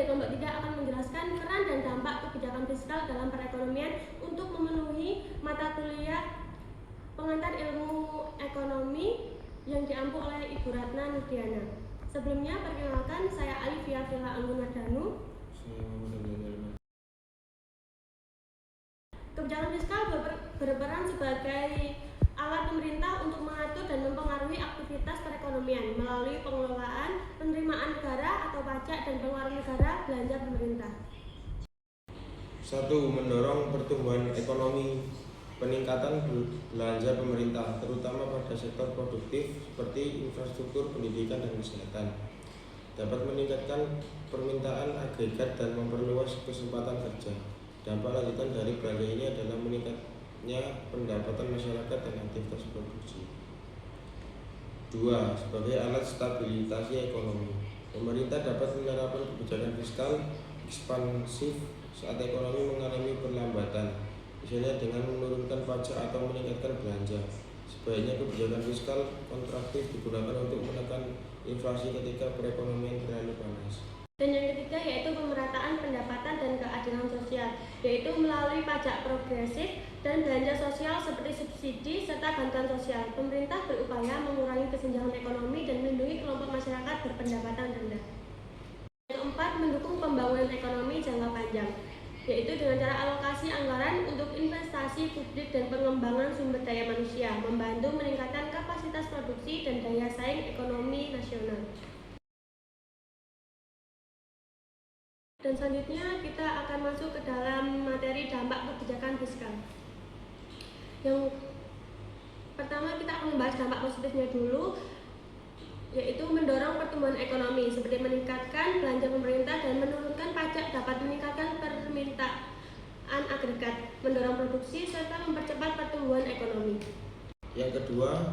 dari kelompok 3 akan menjelaskan peran dan dampak kebijakan fiskal dalam perekonomian untuk memenuhi mata kuliah pengantar ilmu ekonomi yang diampu oleh Ibu Ratna Nurdiana. Sebelumnya, perkenalkan, saya Alivia Villa Anggunardanu. Kebijakan fiskal berperan sebagai alat pemerintah untuk mengatur dan mempengaruhi aktivitas perekonomian melalui pengelolaan, penerimaan negara atau pajak, dan pengeluaran negara belanja pemerintah. 1. Mendorong pertumbuhan ekonomi. Peningkatan belanja pemerintah, terutama pada sektor produktif seperti infrastruktur, pendidikan, dan kesehatan, dapat meningkatkan permintaan agregat dan memperluas kesempatan kerja. Dampak lanjutan dari belanja ini adalah meningkatnya pendapatan masyarakat dan aktivitas produksi. 2. Sebagai alat stabilisasi ekonomi, pemerintah dapat menerapkan kebijakan fiskal ekspansif saat ekonomi mengalami perlambatan, misalnya dengan menurunkan pajak atau meningkatkan belanja. Sebaiknya kebijakan fiskal kontraktif digunakan untuk menekan inflasi ketika perekonomian terlalu panas. Dan yang ketiga yaitu pemerataan pendapatan dan keadilan sosial, yaitu melalui pajak progresif dan belanja sosial seperti subsidi serta bantuan sosial. Pemerintah berupaya mengurangi kesenjangan ekonomi dan melindungi kelompok masyarakat berpendapatan rendah. Yang keempat, mendukung pembangunan ekonomi jangka panjang, yaitu dengan cara alokasi anggaran untuk investasi publik dan pengembangan sumber daya manusia, membantu meningkatkan kapasitas produksi dan daya saing ekonomi nasional. Dan selanjutnya kita akan masuk ke dalam materi dampak kebijakan fiskal. Yang pertama kita akan membahas dampak positifnya dulu, yaitu mendorong pertumbuhan ekonomi seperti meningkatkan belanja pemerintah dan menurunkan pajak dapat meningkatkan permintaan agregat, mendorong produksi serta mempercepat pertumbuhan ekonomi. Yang kedua,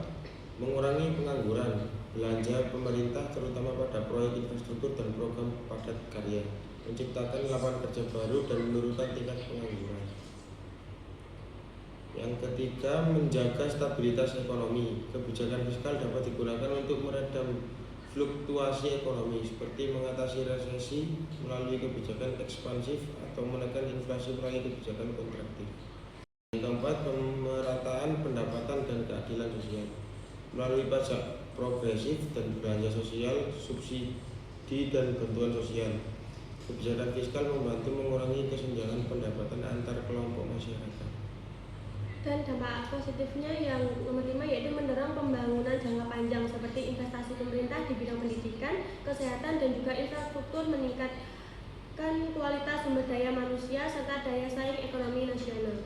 mengurangi pengangguran. Belanja pemerintah terutama pada proyek infrastruktur dan program padat karya, menciptakan lapangan kerja baru dan menurunkan tingkat pengangguran. Yang ketiga, menjaga stabilitas ekonomi. Kebijakan fiskal dapat digunakan untuk meredam fluktuasi ekonomi seperti mengatasi resesi melalui kebijakan ekspansif atau menekan inflasi melalui kebijakan kontraktif. Yang keempat, pemerataan pendapatan dan keadilan sosial melalui pajak progresif dan belanja sosial, subsidi dan bantuan sosial. Kebijakan fiskal membantu mengurangi kesenjangan pendapatan antar kelompok masyarakat. Dan dampak positifnya yang nomor 5 yaitu mendorong pembangunan jangka panjang seperti investasi pemerintah di bidang pendidikan, kesehatan, dan juga infrastruktur, meningkatkan kualitas sumber daya manusia serta daya saing ekonomi nasional.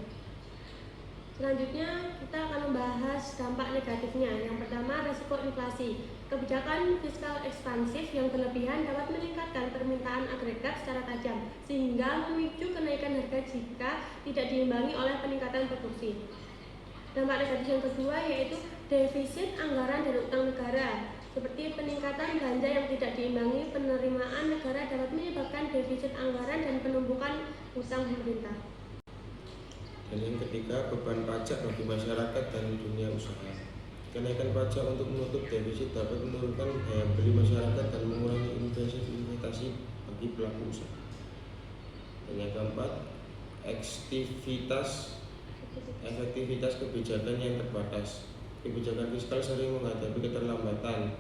Selanjutnya kita akan membahas dampak negatifnya. Yang pertama, resiko inflasi. Kebijakan fiskal ekspansif yang berlebihan dapat meningkatkan permintaan agregat secara tajam sehingga memicu kenaikan harga jika tidak diimbangi oleh peningkatan produksi. Dampak negatif yang kedua yaitu defisit anggaran dan utang negara. Seperti peningkatan belanja yang tidak diimbangi penerimaan negara dapat menyebabkan defisit anggaran dan penumpukan utang pemerintah. Dan yang ketiga, beban pajak bagi masyarakat dan dunia usaha. Kenaikan pajak untuk menutup defisit dapat menurunkan daya beli masyarakat dan mengurangi investasi bagi pelaku usaha. Dan yang keempat, efektivitas kebijakan yang terbatas. Kebijakan fiskal sering menghadapi keterlambatan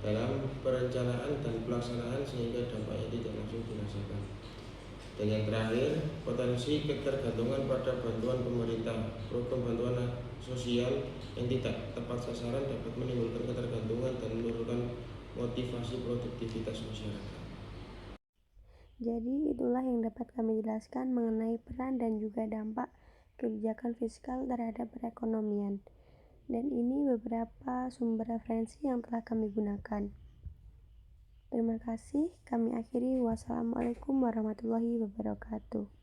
dalam perencanaan dan pelaksanaan sehingga dampaknya tidak langsung dirasakan. Dan yang terakhir, potensi ketergantungan pada bantuan pemerintah. Program bantuan sosial yang tidak tepat sasaran dapat menimbulkan ketergantungan dan menurunkan motivasi produktivitas masyarakat. Jadi itulah yang dapat kami jelaskan mengenai peran dan juga dampak kebijakan fiskal terhadap perekonomian. Dan ini beberapa sumber referensi yang telah kami gunakan. Terima kasih, kami akhiri. Wassalamualaikum warahmatullahi wabarakatuh.